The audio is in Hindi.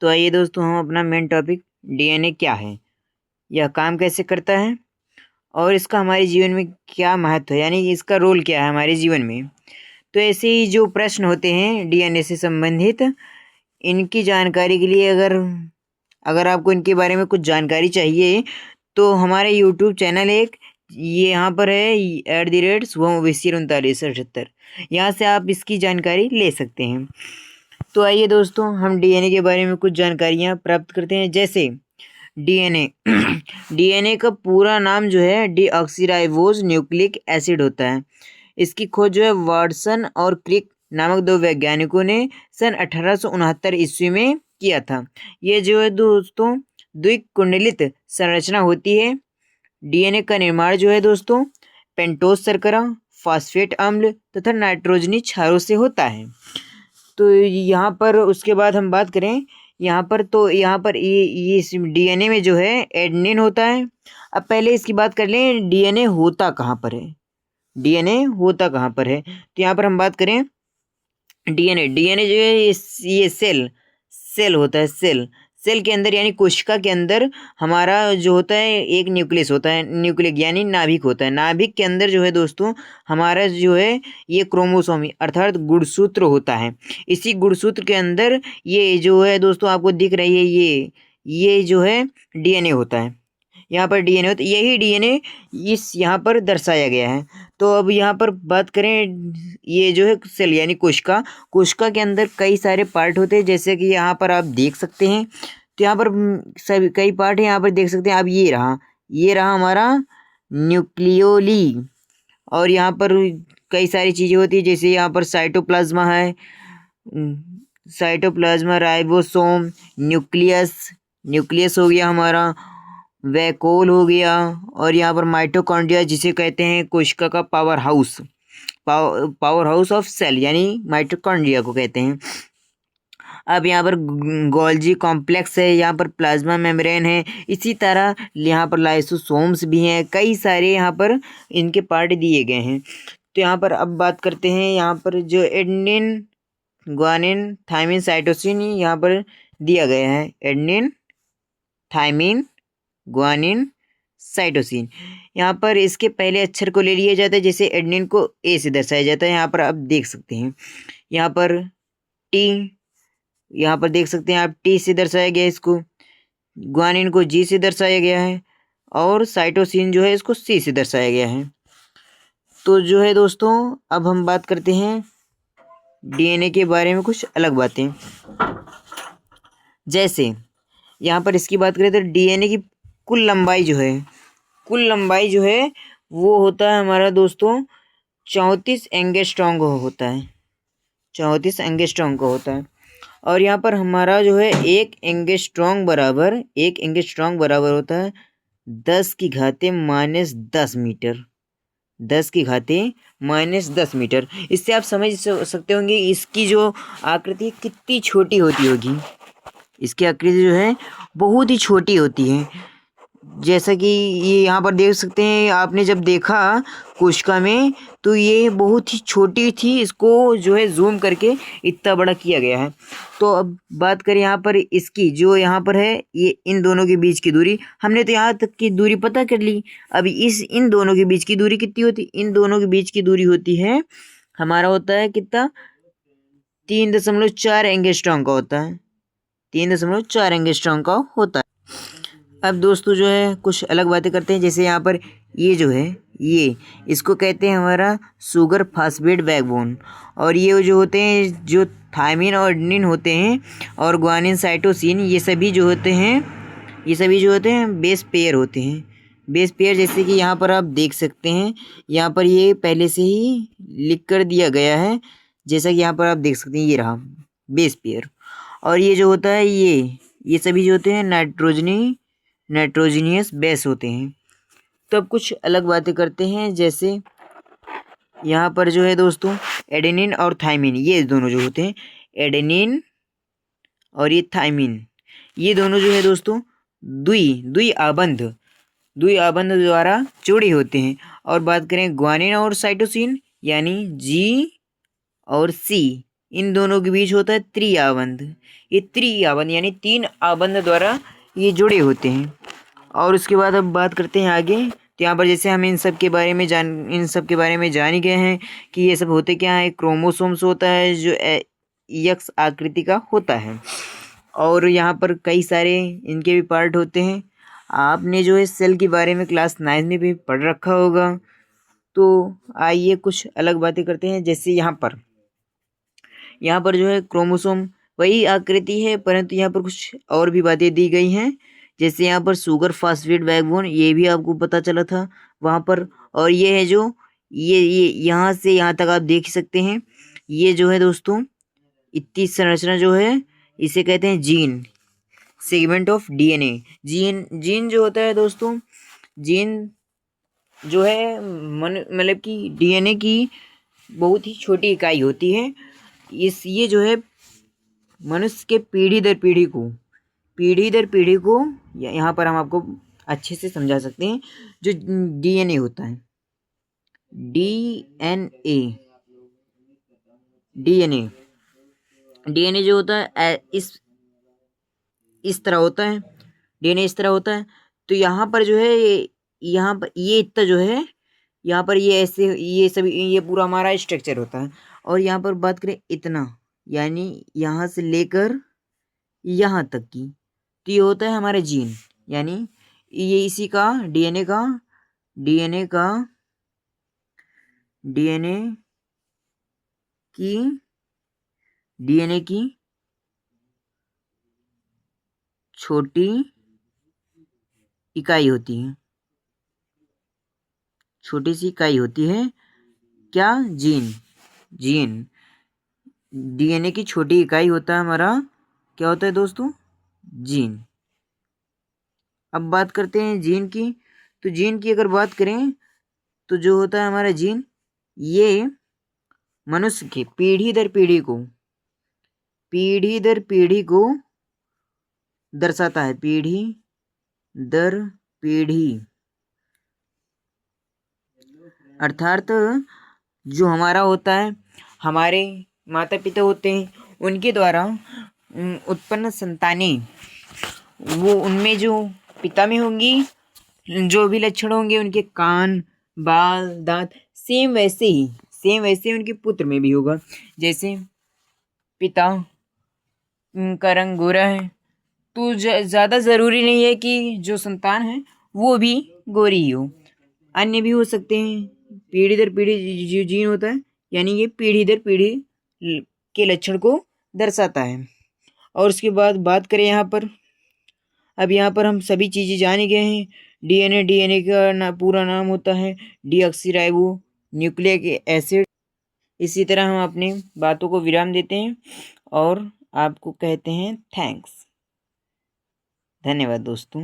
तो आइए दोस्तों, हम अपना मेन टॉपिक डीएनए क्या है, यह काम कैसे करता है और इसका हमारे जीवन में क्या महत्व है, यानी इसका रोल क्या है हमारे जीवन में। तो ऐसे ही जो प्रश्न होते हैं डीएनए से संबंधित, इनकी जानकारी के लिए अगर आपको इनके बारे में कुछ जानकारी चाहिए तो हमारे यूट्यूब चैनल ये यहाँ पर है @शुभम_3978। यहाँ से आप इसकी जानकारी ले सकते हैं। तो आइए दोस्तों, हम डीएनए के बारे में कुछ जानकारियाँ प्राप्त करते हैं। जैसे डीएनए डीएनए का पूरा नाम जो है डीऑक्सीराइबोज न्यूक्लिक एसिड होता है। इसकी खोज जो है वाटसन और क्रिक नामक दो वैज्ञानिकों ने सन 1869 ईस्वी में किया था। ये जो है दोस्तों द्विकुंडलित संरचना होती है। डीएनए का निर्माण जो है दोस्तों पेंटोज शर्करा, फास्फेट अम्ल तथा नाइट्रोजनी क्षारों से होता है। तो यहाँ पर उसके बाद हम बात करें यहाँ पर ये इस डीएनए में जो है एडेनिन होता है। अब पहले इसकी बात कर लें, डीएनए होता कहाँ पर है, डीएनए होता कहाँ पर है। तो यहाँ पर हम बात करें डीएनए जो है ये सेल होता है। सेल के अंदर यानी कोशिका के अंदर हमारा जो होता है एक न्यूक्लियस होता है, न्यूक्लियस यानी नाभिक होता है। नाभिक के अंदर जो है दोस्तों हमारा जो है ये क्रोमोसोम अर्थात गुणसूत्र होता है। इसी गुणसूत्र के अंदर ये जो है दोस्तों आपको दिख रही है ये जो है डीएनए होता है। यहाँ पर डीएनए होता है, यही डीएनए यहाँ पर दर्शाया गया है। तो अब यहाँ पर बात करें, ये जो है सेल यानी कोशिका के अंदर कई सारे पार्ट होते हैं, जैसे कि यहाँ पर आप देख सकते हैं। तो यहाँ पर सभी कई पार्ट हैं, यहाँ पर देख सकते हैं आप। ये रहा हमारा न्यूक्लियोली, और यहाँ पर कई सारी चीज़ें होती है, जैसे यहाँ पर साइटोप्लाज्मा है, साइटोप्लाज्मा, राइबोसोम, न्यूक्लियस हो गया हमारा, वैकोल हो गया, और यहाँ पर माइटोकॉन्ड्रिया जिसे कहते हैं कोशिका का पावर हाउस ऑफ सेल यानी माइटोकॉन्ड्रिया को कहते हैं। अब यहाँ पर गोल्जी कॉम्प्लेक्स है, यहाँ पर प्लाज्मा मेम्ब्रेन है, इसी तरह यहाँ पर लाइसोसोम्स भी हैं, कई सारे यहाँ पर इनके पार्ट दिए गए हैं। तो यहाँ पर अब बात करते हैं, यहाँ पर जो एडेनिन, ग्वानिन, थायमिन, साइटोसिन यहाँ पर दिया गया है। Adenine, thymine, guanine, cytosine. यहाँ पर इसके पहले अक्षर को ले लिया जाता है, जैसे एडेनिन को ए से दर्शाया जाता है। यहाँ पर आप देख सकते हैं, यहाँ पर टी, यहाँ पर देख सकते हैं आप टी से दर्शाया गया है इसको। ग्वानिन को जी से दर्शाया गया है, और साइटोसिन जो है इसको सी से दर्शाया गया है। तो जो है दोस्तों अब हम बात करते हैं डीएनए के बारे में कुछ अलग बातें। जैसे यहाँ पर इसकी बात करें तो डीएनए की कुल लंबाई जो है वो होता है हमारा दोस्तों 34 एंगस्ट्रॉम होता है, 34 एंगस्ट्रॉम का होता है। और यहाँ पर हमारा जो है एक एंगस्ट्रॉम बराबर होता है 10⁻⁻10 मीटर, 10⁻⁻10 मीटर। इससे आप समझ सकते होंगे इसकी जो आकृति कितनी छोटी होती होगी। इसकी आकृति जो है बहुत ही छोटी होती है, जैसा कि ये यहाँ पर देख सकते हैं। आपने जब देखा कोशिका में तो ये बहुत ही छोटी थी, इसको जो है जूम करके इतना बड़ा किया गया है। तो अब बात करें यहाँ पर इसकी जो यहाँ पर है ये इन दोनों के बीच की दूरी, हमने तो यहाँ तक की दूरी पता कर ली। अब इन दोनों के बीच की दूरी कितनी होती, इन दोनों के बीच की दूरी होती है हमारा होता है कितना, 3.4 एंगस्ट्रॉम का होता है, 3.4 एंगस्ट्रॉम का होता है। अब दोस्तों जो है कुछ अलग बातें करते हैं, जैसे यहाँ पर ये जो है इसको कहते हैं हमारा शुगर फास्फेट बैकबोन। और ये जो होते हैं जो थायमिन और एडेनिन होते हैं और ग्वानिन, साइटोसिन, ये सभी जो होते हैं बेस पेयर होते हैं। बेस पेयर जैसे कि यहाँ पर आप देख सकते हैं, यहाँ पर ये पहले से ही लिख कर दिया गया है, जैसा कि यहाँ पर आप देख सकते हैं ये रहा बेस पेयर। और ये जो होता है ये सभी जो होते हैं नाइट्रोजनियस बेस होते हैं। तो अब कुछ अलग बातें करते हैं, जैसे यहाँ पर जो है दोस्तों एडेनिन और थायमिन, ये दोनों जो होते हैं एडेनिन और ये थायमिन, ये दोनों जो है दोस्तों द्विआबंध द्वारा जुड़े होते हैं। और बात करें ग्वानिन और साइटोसिन यानी जी और सी, इन दोनों के बीच होता है त्रिआबंध। ये त्रिआबंध यानी 3 आबंध द्वारा ये जुड़े होते हैं। और उसके बाद अब बात करते हैं आगे। तो यहाँ पर जैसे हम इन सब के बारे में जान ही गए हैं कि ये सब होते क्या है। क्रोमोसोम्स होता है जो एक्स आकृति का होता है, और यहाँ पर कई सारे इनके भी पार्ट होते हैं। आपने जो है सेल के बारे में क्लास 9 में भी पढ़ रखा होगा। तो आइए कुछ अलग बातें करते हैं। जैसे यहाँ पर जो है क्रोमोसोम वही आकृति है, परंतु यहाँ पर कुछ और भी बातें दी गई हैं। जैसे यहाँ पर शुगर फास्फेट बैकबोन, ये भी आपको पता चला था वहाँ पर। और ये है जो ये यहाँ से यहाँ तक आप देख सकते हैं। ये जो है दोस्तों, इतनी संरचना जो है इसे कहते हैं gene, segment of DNA. Gene जो होता है दोस्तों, जीन जो है मतलब कि डीएनए की बहुत ही छोटी इकाई होती है। ये जो है मनुष्य के पीढ़ी दर पीढ़ी को यहाँ पर हम आपको अच्छे से समझा सकते हैं। जो डीएनए होता है, डीएनए जो होता है इस तरह होता है। डीएनए इस तरह होता है। तो यहाँ पर जो है यहाँ पर ये इतना जो है, यहाँ पर ये ऐसे ये सभी ये पूरा हमारा स्ट्रक्चर होता है। और यहाँ पर बात करें इतना, यानी यहाँ से लेकर यहाँ तक की, तो ये होता है हमारा जीन। यानी ये इसी का डीएनए की छोटी इकाई होती है, छोटी सी इकाई होती है। क्या? जीन डीएनए की छोटी इकाई होता है हमारा, क्या होता है दोस्तों? जीन। अब बात करते हैं जीन की। तो जीन की अगर बात करें तो जो होता है हमारा जीन, ये मनुष्य की पीढ़ी दर पीढ़ी को दर्शाता है। पीढ़ी दर पीढ़ी, अर्थात जो हमारा होता है, हमारे माता पिता होते हैं, उनके द्वारा उत्पन्न संतानें, वो उनमें जो पिता में होंगी जो भी लक्षण होंगे, उनके कान, बाल, दांत, सेम वैसे ही उनके पुत्र में भी होगा। जैसे पिता का रंग गोरा है, तो ज़्यादा ज़रूरी नहीं है कि जो संतान है वो भी गोरी ही हो, अन्य भी हो सकते हैं। पीढ़ी दर पीढ़ी जो जीन होता है, यानी ये पीढ़ी दर पीढ़ी के लक्षण को दर्शाता है। और उसके बाद बात करें यहाँ पर, अब यहाँ पर हम सभी चीज़ें जान ही गए हैं। डीएनए का पूरा नाम होता है डीऑक्सीराइबो न्यूक्लिक एसिड। इसी तरह हम अपनी बातों को विराम देते हैं और आपको कहते हैं थैंक्स। धन्यवाद दोस्तों।